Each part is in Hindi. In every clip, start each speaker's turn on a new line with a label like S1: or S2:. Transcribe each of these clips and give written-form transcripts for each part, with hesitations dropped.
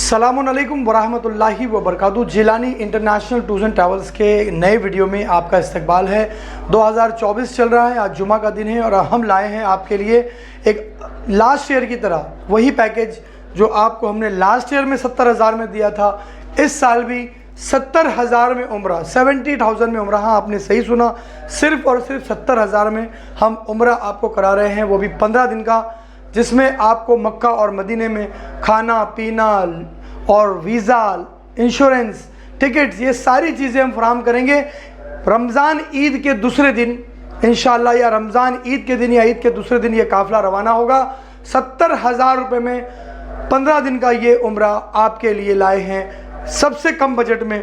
S1: अस्सलामुअलैकुम वरहमतुल्लाहि वबरकातुहू। Jilani international tours and travels के नए वीडियो में आपका इस्तकबाल है। 2024 चल रहा है, आज जुमा का दिन है और हम लाए हैं आपके लिए एक लास्ट ईयर की तरह वही पैकेज जो आपको हमने लास्ट ईयर में 70,000 में दिया था, इस साल भी 70,000 में उम्रा, 70,000 में उम्रा। हाँ, आपने सही सुना, सिर्फ़ और सिर्फ 70,000 में हम उम्रा आपको करा रहे हैं, वो भी 15 दिन का, जिसमें आपको मक्का और मदीने में खाना पीना और वीज़ा, इंश्योरेंस, टिकट्स, ये सारी चीज़ें हम फराहम करेंगे। रमज़ान ईद के दूसरे दिन इंशाअल्लाह, या रमज़ान ईद के दिन या ईद के दूसरे दिन ये काफ़िला रवाना होगा। 70,000 रुपये में 15 दिन का ये उम्रा आपके लिए लाए हैं सबसे कम बजट में।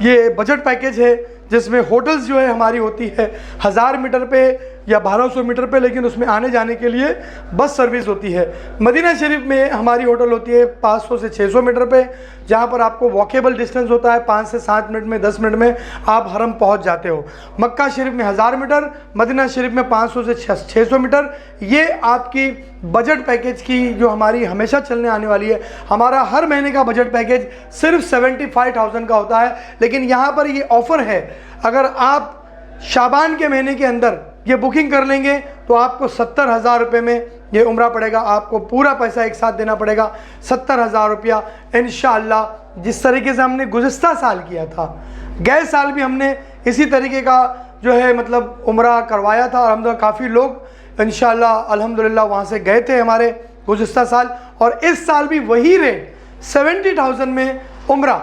S1: ये बजट पैकेज है जिसमें होटल्स जो है हमारी होती है 1000 मीटर पे या 1200 मीटर पे, लेकिन उसमें आने जाने के लिए बस सर्विस होती है। मदीना शरीफ में हमारी होटल होती है 500 से 600 मीटर पे, जहाँ पर आपको वॉकेबल डिस्टेंस होता है, 5 से 7 मिनट में, 10 मिनट में आप हरम पहुँच जाते हो। मक्का शरीफ में 1000 मीटर, मदीना शरीफ में 500 से 600 मीटर। ये आपकी बजट पैकेज की जो हमारी हमेशा चलने आने वाली है। हमारा हर महीने का बजट पैकेज सिर्फ 75,000 का होता है, लेकिन यहाँ पर ये ऑफ़र है, अगर आप शाबान के महीने के अंदर ये बुकिंग कर लेंगे तो आपको 70,000 रुपये में ये उम्रा पड़ेगा। आपको पूरा पैसा एक साथ देना पड़ेगा, 70,000 रुपया इंशाअल्लाह। जिस तरीके से हमने गुज़िश्ता साल किया था, गए साल भी हमने इसी तरीके का जो है मतलब उम्रा करवाया था, और हम काफ़ी लोग इंशाअल्लाह अल्हम्दुलिल्लाह वहाँ से गए थे हमारे गुज़िश्ता साल। और इस साल भी वही रेट 70,000 में उम्रा,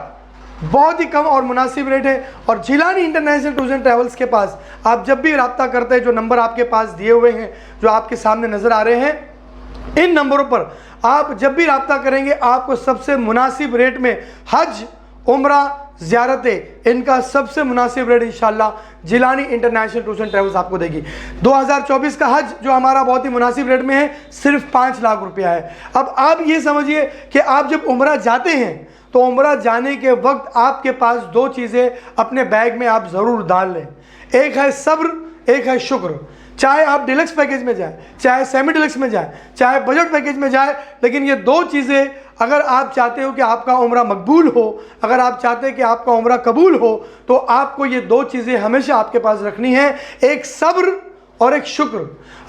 S1: बहुत ही कम और मुनासिब रेट है। और Jilani international tours and travels के पास आप जब भी रब्ता करते हैं, जो नंबर आपके पास दिए हुए हैं, जो आपके सामने नज़र आ रहे हैं, इन नंबरों पर आप जब भी रब्ता करेंगे आपको सबसे मुनासिब रेट में हज, उम्रा, ज़ियारतें, इनका सबसे मुनासिब रेट इंशाअल्लाह Jilani international tours and travels आपको देगी। 2024 का हज जो हमारा बहुत ही मुनासिब रेट में है, सिर्फ 5 लाख रुपया है। अब आप ये समझिए कि आप जब उम्रा जाते हैं तो उम्रा जाने के वक्त आपके पास 2 चीज़ें अपने बैग में आप ज़रूर डाल लें, एक है सब्र, एक है शुक्र। चाहे आप डिलक्स पैकेज में जाएं, चाहे सेमी डिलक्स में जाएं, चाहे बजट पैकेज में जाएं, लेकिन ये 2 चीज़ें अगर आप चाहते हो कि आपका उम्रा मकबूल हो, अगर आप चाहते हैं कि आपका उम्रा कबूल हो, तो आपको ये 2 चीज़ें हमेशा आपके पास रखनी है, एक सब्र और एक शुक्र।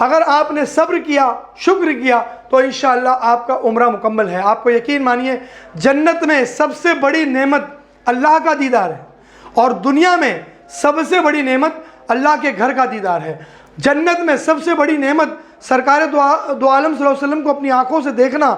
S1: अगर आपने सब्र किया, शुक्र किया, तो इंशाअल्लाह आपका उम्रा मुकम्मल है। आपको यकीन मानिए, जन्नत में सबसे बड़ी नेमत अल्लाह का दीदार है, और दुनिया में सबसे बड़ी नेमत अल्लाह के घर का दीदार है। जन्नत में सबसे बड़ी नेमत सरकार दो आलम सल्लल्लाहु अलैहि वसल्लम को अपनी आंखों से देखना,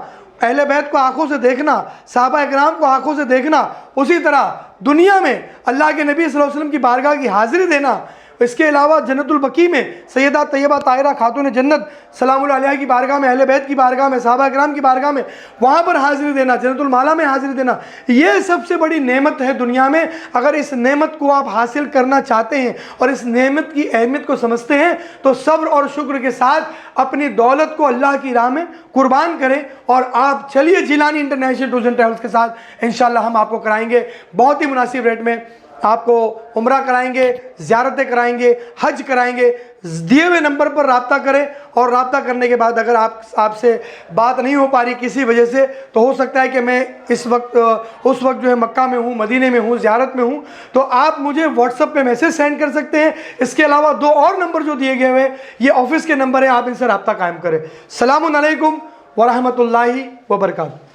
S1: अहले बैत को आंखों से देखना, सहाबा इकराम को आंखों से देखना। उसी तरह दुनिया में अल्लाह के नबी सल्लल्लाहु अलैहि वसल्लम की बारगाह की हाजिरी देना। इसके अलावा जन्नतुल बकी में सैयदा तैयबा ताहिरा खातून जन्नत सलामुल अलैहा की बारगाह में, अहले बैत की बारगाह में, सहाबा इकराम की बारगाह में, वहाँ पर हाजिरी देना, जन्नतुल माला में हाजिरी देना, ये सबसे बड़ी नेमत है दुनिया में। अगर इस नेमत को आप हासिल करना चाहते हैं और इस नेमत की अहमियत को समझते हैं, तो सब्र और शुक्र के साथ अपनी दौलत को अल्लाह की राह में कुर्बान करें। और आप चलिए Jilani international tours and travels के साथ, इंशाअल्लाह हम आपको कराएंगे बहुत ही मुनासिब रेट में। आपको उम्रा कराएंगे, ज़ियारतें कराएंगे, हज कराएंगे। दिए हुए नंबर पर रब्ता करें, और रब्ता करने के बाद अगर आपसे बात नहीं हो पा रही किसी वजह से, तो हो सकता है कि मैं इस वक्त उस वक्त जो है मक्का में हूँ, मदीने में हूँ, ज़ियारत में हूँ, तो आप मुझे व्हाट्सएप पे मैसेज सेंड कर सकते हैं। इसके अलावा 2 और नंबर जो दिए गए हुए, ये ऑफिस के नंबर है, आप इनसे रब्ता कायम करें। सलामुन अलैकुम वरहमतुल्लाहि वबरकातुहू।